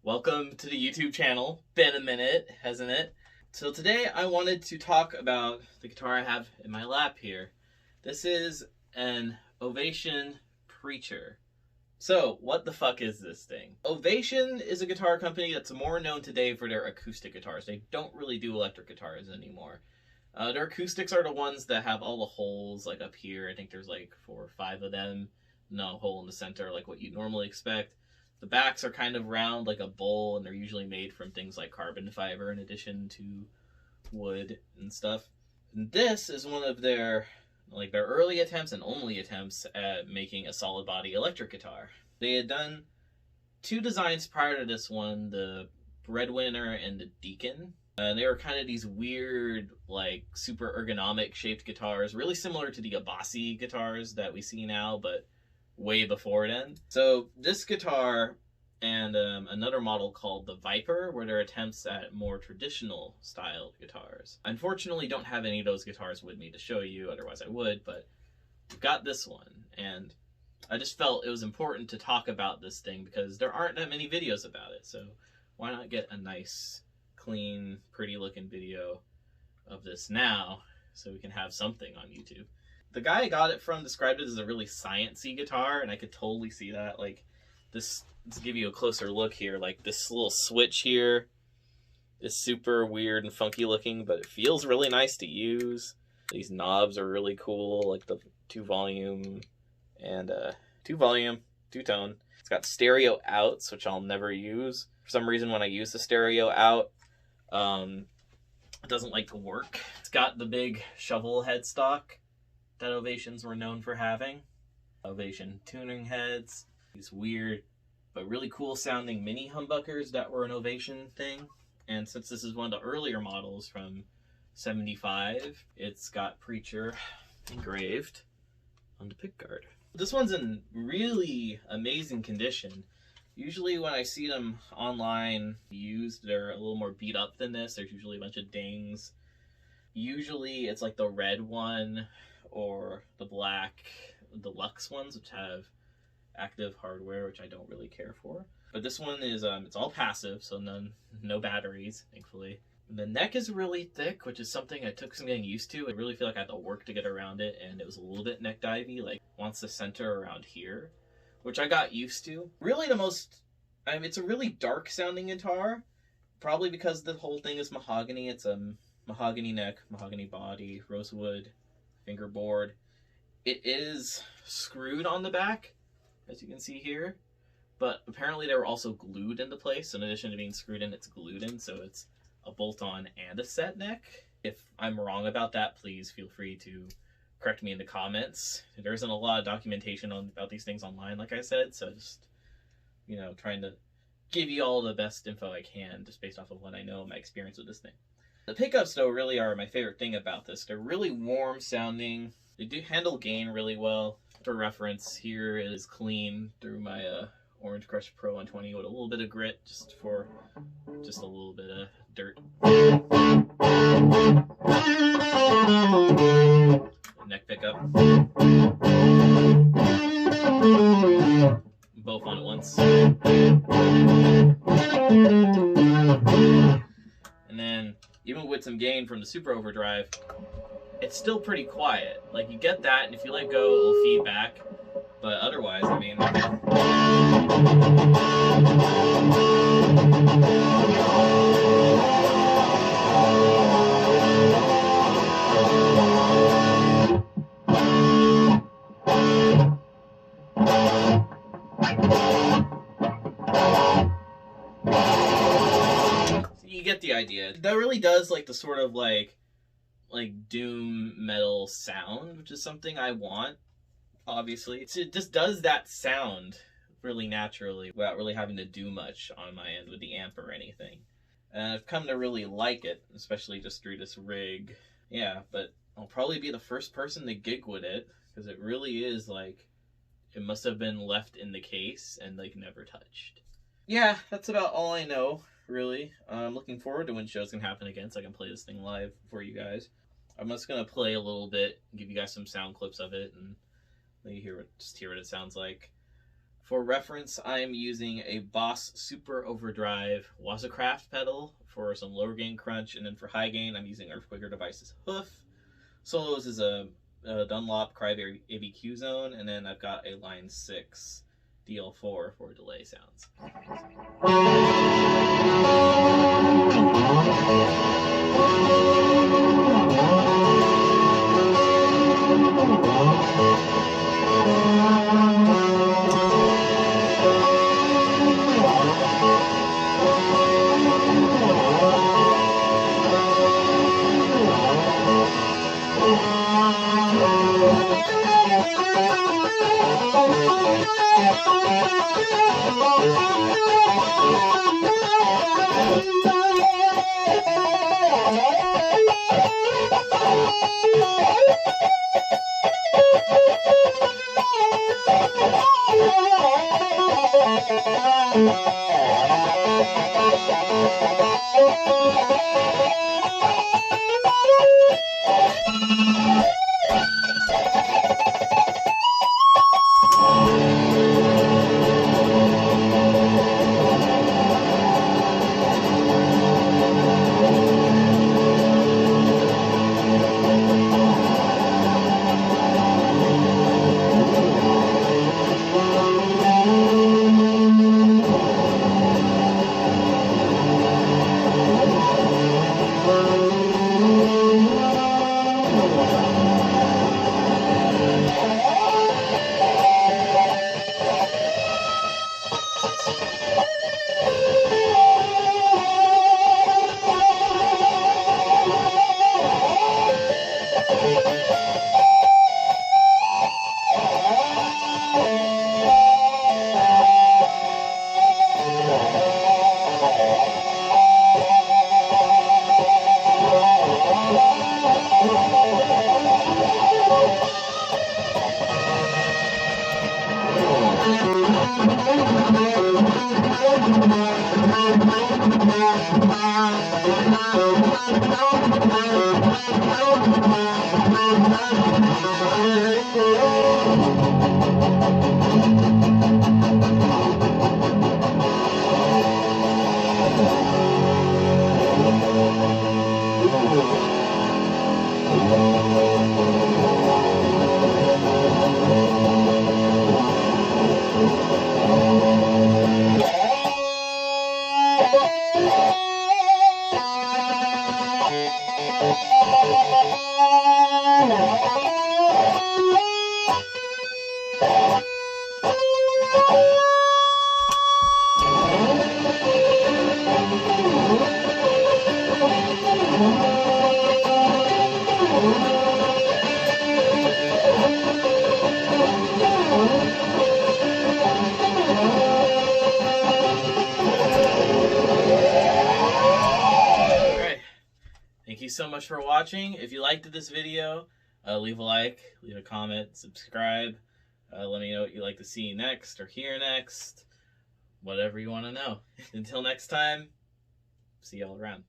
Welcome to the YouTube channel. Been a minute, hasn't it? So today I wanted to talk about the guitar I have in my lap here. This is an Ovation Preacher. So, what the fuck is this thing? Ovation is a guitar company that's more known today for their acoustic guitars. They don't really do electric guitars anymore. Their acoustics are the ones that have all the holes, like up here. I think there's like 4 or 5 of them. No hole in the center, like what you'd normally expect. The backs are kind of round like a bowl, and they're usually made from things like carbon fiber in addition to wood and stuff. And this is one of their early attempts and only attempts at making a solid body electric guitar. They had done 2 designs prior to this one, the Breadwinner and the Deacon. And they were kind of these weird, like, super ergonomic shaped guitars, really similar to the Abasi guitars that we see now, but way before then. So this guitar and another model called the Viper were their attempts at more traditional styled guitars. Unfortunately, don't have any of those guitars with me to show you, otherwise I would, but we've got this one, and I just felt it was important to talk about this thing because there aren't that many videos about it, so why not get a nice, clean, pretty looking video of this now so we can have something on YouTube. The guy I got it from described it as a really sciencey guitar, and I could totally see that. Like this, let's give you a closer look here. Like this little switch here is super weird and funky looking, but it feels really nice to use. These knobs are really cool, like the 2-volume and 2-volume, 2-tone. It's got stereo outs, which I'll never use. For some reason, when I use the stereo out, it doesn't like to work. It's got the big shovel headstock that Ovations were known for having. Ovation tuning heads, these weird but really cool sounding mini humbuckers that were an Ovation thing. And since this is one of the earlier models from '75, it's got Preacher engraved on the pickguard. This one's in really amazing condition. Usually when I see them online used, they're a little more beat up than this. There's usually a bunch of dings. Usually it's like the red one or the black deluxe ones, which have active hardware, which I don't really care for. But this one is, it's all passive, so no batteries, thankfully. The neck is really thick, which is something I took some getting used to. I really feel like I had to work to get around it, and it was a little bit neck divey, like wants to center around here, which I got used to. Really it's a really dark sounding guitar, probably because the whole thing is mahogany. It's a mahogany neck, mahogany body, rosewood fingerboard. It is screwed on the back, as you can see here, but apparently they were also glued into place. So in addition to being screwed in, it's glued in, so it's a bolt-on and a set neck. If I'm wrong about that, please feel free to correct me in the comments. There isn't a lot of documentation about these things online, like I said, so just, trying to give you all the best info I can, just based off of what I know and my experience with this thing. The pickups, though, really are my favorite thing about this. They're really warm sounding. They do handle gain really well. For reference, here is clean through my Orange Crush Pro 120 with a little bit of grit, just a little bit of dirt. Neck pickup. Both on at once. And then, even with some gain from the Super Overdrive, it's still pretty quiet. Like, you get that, and if you let go, it'll feed back. But otherwise, I mean... you get the idea. That really does like the sort of like doom metal sound, which is something I want, obviously. It just does that sound really naturally without really having to do much on my end with the amp or anything. And I've come to really like it, especially just through this rig. Yeah, but I'll probably be the first person to gig with it, because it really is like, it must have been left in the case and like never touched. Yeah, that's about all I know, really. I'm looking forward to when shows can happen again so I can play this thing live for you guys. I'm just going to play a little bit, give you guys some sound clips of it, and let you just hear what it sounds like. For reference, I am using a Boss Super Overdrive Wazacraft pedal for some lower gain crunch, and then for high gain, I'm using Earthquaker Devices Hoof. Solos is a Dunlop Cryberry ABQ Zone, and then I've got a Line 6 DL4 for delay sounds. Thank you so much for watching. If you liked this video, leave a like, leave a comment, subscribe. Let me know what you'd like to see next or hear next. Whatever you want to know. Until next time, see y'all around.